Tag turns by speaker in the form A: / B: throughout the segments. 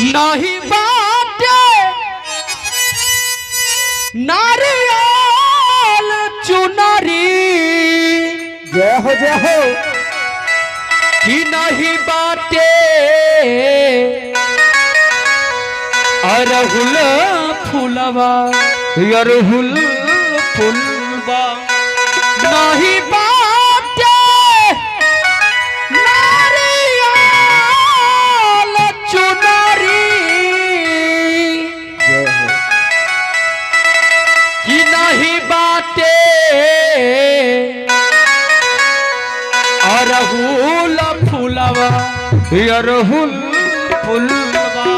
A: नहीं बाटे नारियल चुनरी
B: जय हो
A: कि नहीं बाटे अरहुल फुलवा अरहुल फुलवा नहीं बाटे नारियल चुनरी कि नहीं बाटे अरहुल फुलवा अरहुल फुलवा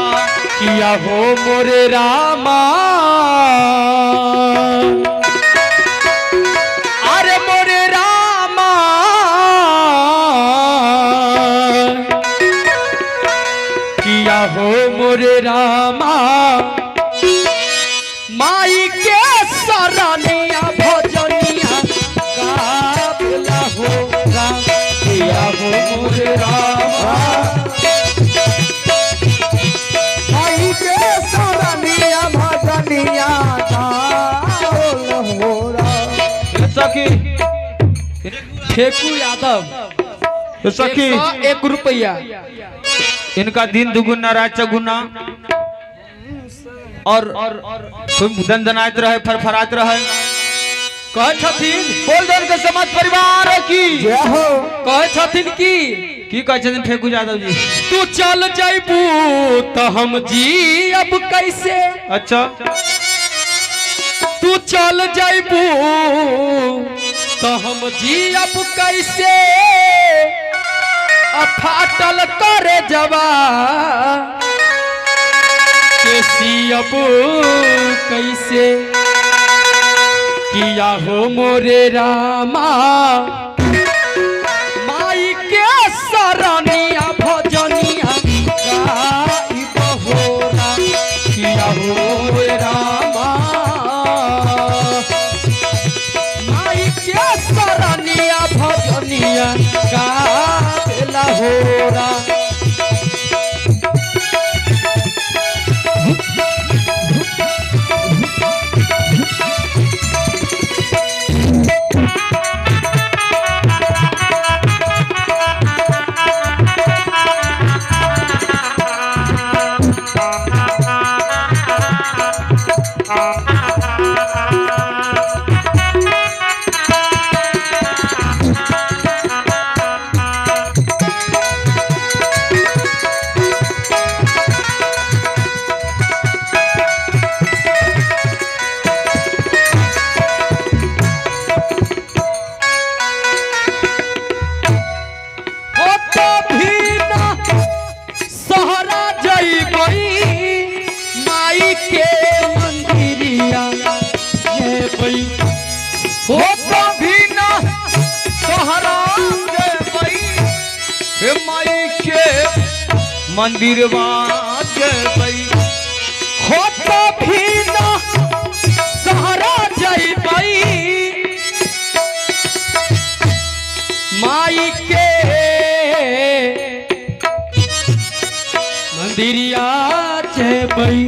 A: किया हो मोरे रामा अरे मोरे रामा किया हो मोरे रामा माई के सरनिया भजनिया गावला हो किया हो मोरे रामा
B: माई के सरनिया भजनिया गावल हो
A: सखी फेकू यादव
C: सखी
A: 1 रुपया
C: इनका दिन दुगुना रात चौगुना और दनदनाइत रहे फरफरात रहे
A: कहे छथिन
C: बोलदन के समाज परिवार की
B: जय हो
A: कहे छथिन की
C: कहे छथिन फेकू यादव जी
A: तू चल जाइबू तो हम जी अब कैसे
C: अच्छा
A: तू चल जाइबू तो हम जी अब कैसे फाटल करे जवा कैसी अब कैसे किया हो मोरे रामा माई के सरनिया भजनिया गाइब हो किया हो मोरे रामा माई के सरनिया भजनिया गावेला हो हो कभी ना सहरा
C: माई के मंदिर
A: हो कभी ना सहरा जइबई माई के मंदिरिया जइबई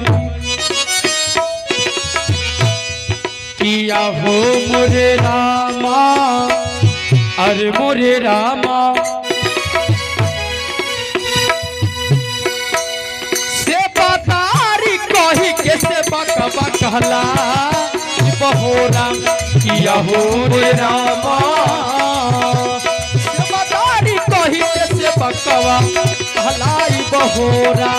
A: किया हो मोरे रामा अरे मोरे रामा से बतारी कही के से बकबा कहला बहोरा किया हो मोरे रामा से बतारी कही के से बकबा कहला बहोरा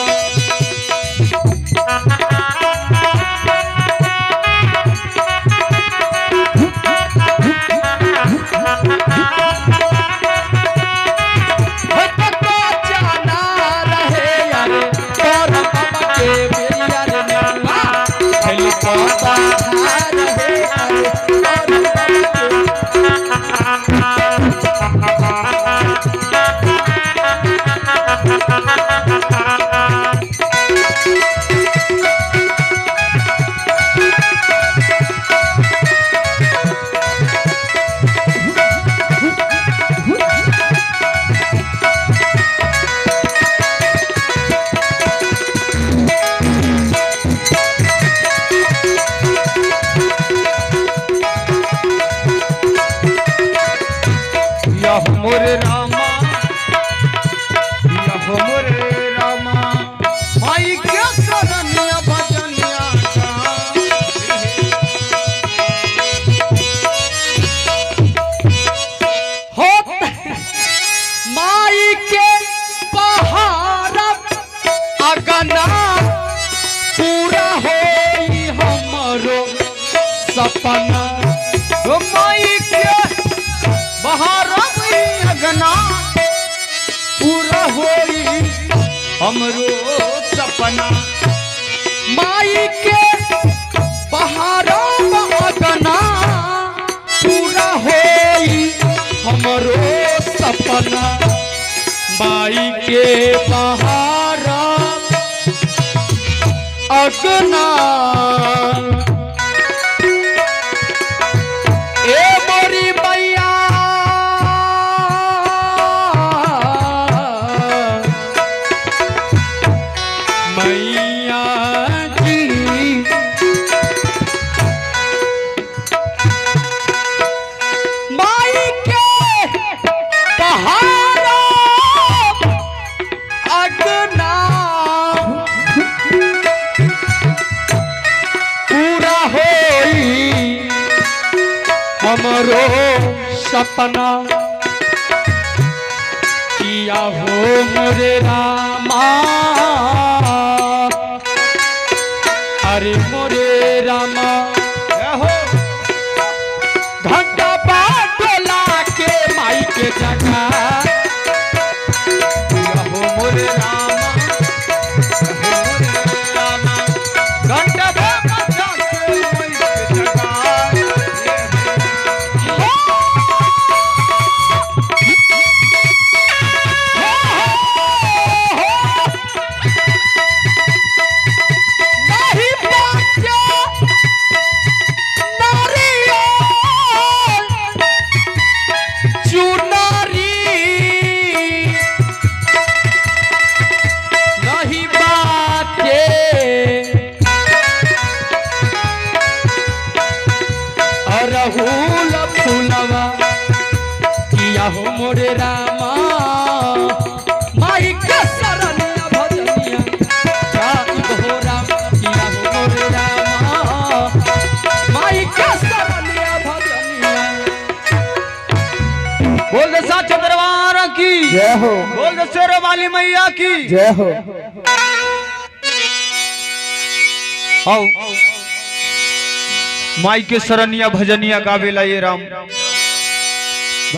A: सपना
C: ओ माई के बहारब अगना
A: पूरा होई
C: हमरो सपना
A: माई के बहारा अगना पूरा होई हमरो सपना माई के बहारा अगना ए मोरी मैया मैया जी माई के बहारा अगना पूरा होई हमरो सपना किया हो मोरे रामा अरे मोरे रामा
C: हो
A: घंटा बाटला के माई के जगह
C: किया हो मोरे रामा मोरे रामा घंटा बजा के माई के जगाए
A: नहीं बाजा नारियल चुनरी नहीं बाजे अरहुल फुलवा किया हो मोरे रामा माई के शरणिया भजनिया गाइत हो राम किया हो मोरे रामा माई के शरणिया भजनिया
C: बोल दे साचा दरबार की
B: जय हो
C: बोल दे शेर वाली मैया की
B: जय हो
C: आओ माई के शरणिया भजनिया गावेला ये राम